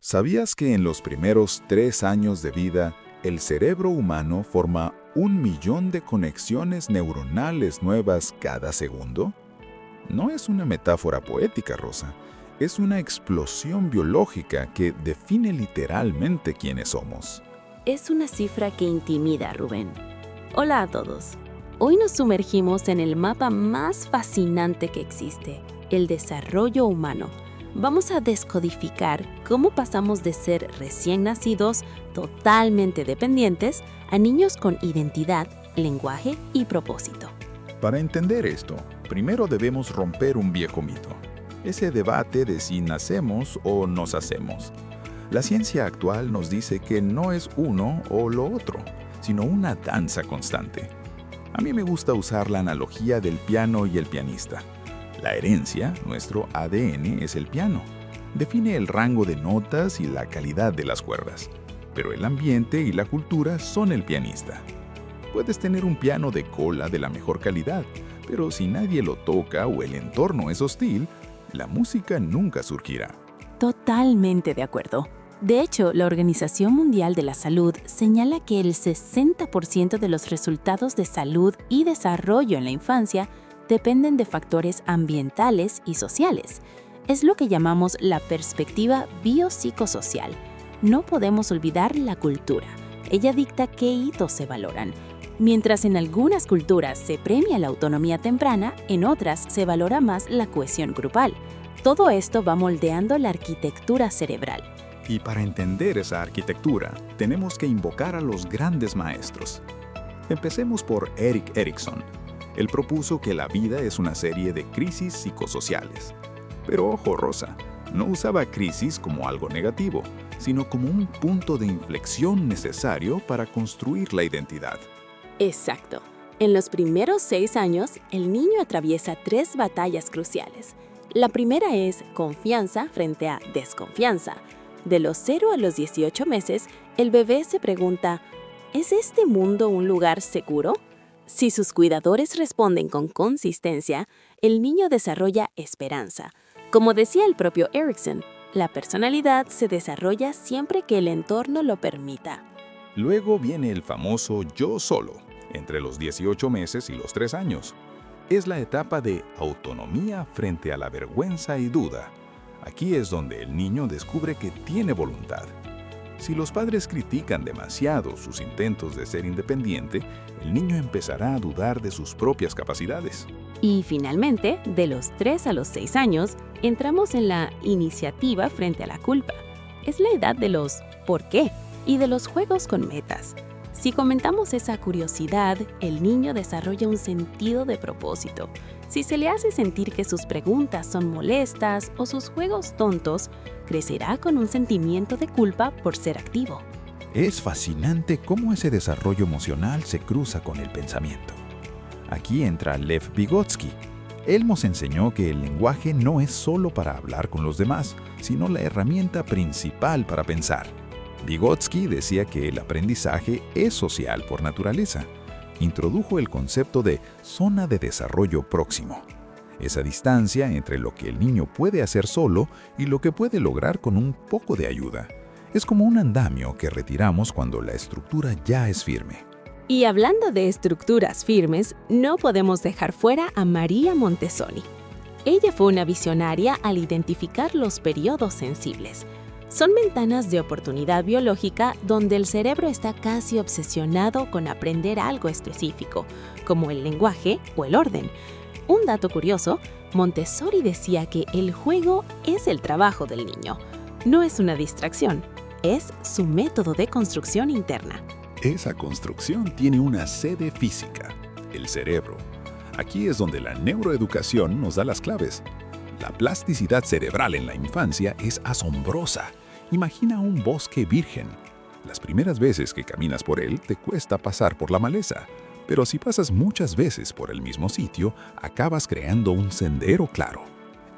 ¿Sabías que en los primeros 3 años de vida, el cerebro humano forma 1 millón de conexiones neuronales nuevas cada segundo? No es una metáfora poética, Rosa. Es una explosión biológica que define literalmente quiénes somos. Es una cifra que intimida, Rubén. Hola a todos. Hoy nos sumergimos en el mapa más fascinante que existe, el desarrollo humano. Vamos a descodificar cómo pasamos de ser recién nacidos, totalmente dependientes, a niños con identidad, lenguaje y propósito. Para entender esto, primero debemos romper un viejo mito. Ese debate de si nacemos o nos hacemos. La ciencia actual nos dice que no es uno o lo otro, sino una danza constante. A mí me gusta usar la analogía del piano y el pianista. La herencia, nuestro ADN, es el piano. Define el rango de notas y la calidad de las cuerdas. Pero el ambiente y la cultura son el pianista. Puedes tener un piano de cola de la mejor calidad, pero si nadie lo toca o el entorno es hostil, la música nunca surgirá. Totalmente de acuerdo. De hecho, la Organización Mundial de la Salud señala que el 60% de los resultados de salud y desarrollo en la infancia dependen de factores ambientales y sociales. Es lo que llamamos la perspectiva biopsicosocial. No podemos olvidar la cultura. Ella dicta qué hitos se valoran. Mientras en algunas culturas se premia la autonomía temprana, en otras se valora más la cohesión grupal. Todo esto va moldeando la arquitectura cerebral. Y para entender esa arquitectura, tenemos que invocar a los grandes maestros. Empecemos por Erik Erikson. Él propuso que la vida es una serie de crisis psicosociales. Pero ojo, Rosa, no usaba crisis como algo negativo, sino como un punto de inflexión necesario para construir la identidad. Exacto. En los primeros 6 años, el niño atraviesa 3 batallas cruciales. La primera es confianza frente a desconfianza. De los 0 a los 18 meses, el bebé se pregunta, ¿es este mundo un lugar seguro? Si sus cuidadores responden con consistencia, el niño desarrolla esperanza. Como decía el propio Erikson, la personalidad se desarrolla siempre que el entorno lo permita. Luego viene el famoso yo solo, entre los 18 meses y los 3 años. Es la etapa de autonomía frente a la vergüenza y duda. Aquí es donde el niño descubre que tiene voluntad. Si los padres critican demasiado sus intentos de ser independiente, el niño empezará a dudar de sus propias capacidades. Y finalmente, de los 3 a los 6 años, entramos en la iniciativa frente a la culpa. Es la edad de los ¿por qué? Y de los juegos con metas. Si comentamos esa curiosidad, el niño desarrolla un sentido de propósito. Si se le hace sentir que sus preguntas son molestas o sus juegos tontos, crecerá con un sentimiento de culpa por ser activo. Es fascinante cómo ese desarrollo emocional se cruza con el pensamiento. Aquí entra Lev Vygotsky. Él nos enseñó que el lenguaje no es solo para hablar con los demás, sino la herramienta principal para pensar. Vygotsky decía que el aprendizaje es social por naturaleza. Introdujo el concepto de zona de desarrollo próximo. Esa distancia entre lo que el niño puede hacer solo y lo que puede lograr con un poco de ayuda. Es como un andamio que retiramos cuando la estructura ya es firme. Y hablando de estructuras firmes, no podemos dejar fuera a María Montessori. Ella fue una visionaria al identificar los periodos sensibles. Son ventanas de oportunidad biológica donde el cerebro está casi obsesionado con aprender algo específico, como el lenguaje o el orden. Un dato curioso, Montessori decía que el juego es el trabajo del niño. No es una distracción, es su método de construcción interna. Esa construcción tiene una sede física, el cerebro. Aquí es donde la neuroeducación nos da las claves. La plasticidad cerebral en la infancia es asombrosa. Imagina un bosque virgen. Las primeras veces que caminas por él te cuesta pasar por la maleza, pero si pasas muchas veces por el mismo sitio, acabas creando un sendero claro.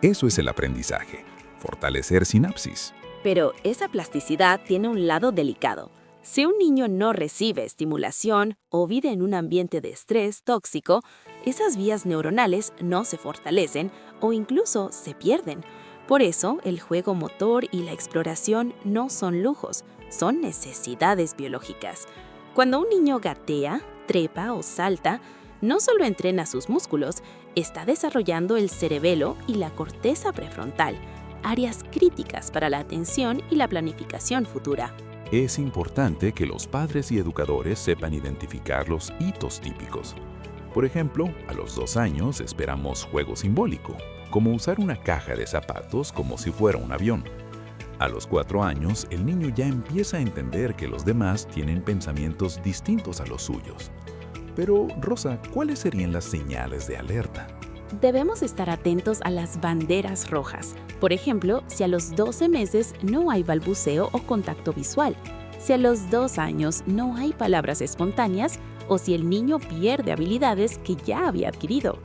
Eso es el aprendizaje, fortalecer sinapsis. Pero esa plasticidad tiene un lado delicado. Si un niño no recibe estimulación o vive en un ambiente de estrés tóxico, esas vías neuronales no se fortalecen o incluso se pierden. Por eso, el juego motor y la exploración no son lujos, son necesidades biológicas. Cuando un niño gatea, trepa o salta, no solo entrena sus músculos, está desarrollando el cerebelo y la corteza prefrontal, áreas críticas para la atención y la planificación futura. Es importante que los padres y educadores sepan identificar los hitos típicos. Por ejemplo, a los 2 años esperamos juego simbólico, como usar una caja de zapatos como si fuera un avión. A los 4 años, el niño ya empieza a entender que los demás tienen pensamientos distintos a los suyos. Pero, Rosa, ¿cuáles serían las señales de alerta? Debemos estar atentos a las banderas rojas. Por ejemplo, si a los 12 meses no hay balbuceo o contacto visual, si a los 2 años no hay palabras espontáneas o si el niño pierde habilidades que ya había adquirido.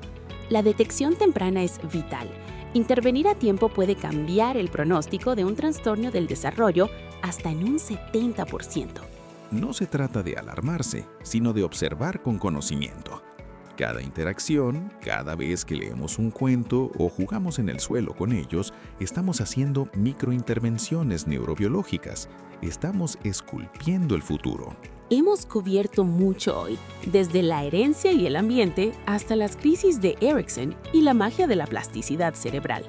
La detección temprana es vital. Intervenir a tiempo puede cambiar el pronóstico de un trastorno del desarrollo hasta en un 70%. No se trata de alarmarse, sino de observar con conocimiento. Cada interacción, cada vez que leemos un cuento o jugamos en el suelo con ellos, estamos haciendo microintervenciones neurobiológicas. Estamos esculpiendo el futuro. Hemos cubierto mucho hoy, desde la herencia y el ambiente hasta las crisis de Erikson y la magia de la plasticidad cerebral.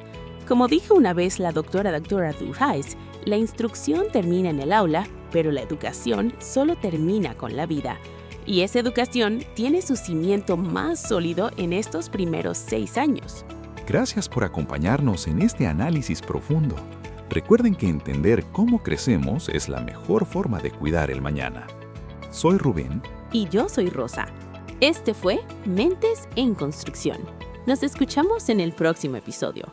Como dijo una vez la doctora Durhais, la instrucción termina en el aula, pero la educación solo termina con la vida. Y esa educación tiene su cimiento más sólido en estos primeros 6 años. Gracias por acompañarnos en este análisis profundo. Recuerden que entender cómo crecemos es la mejor forma de cuidar el mañana. Soy Rubén. Y yo soy Rosa. Este fue Mentes en Construcción. Nos escuchamos en el próximo episodio.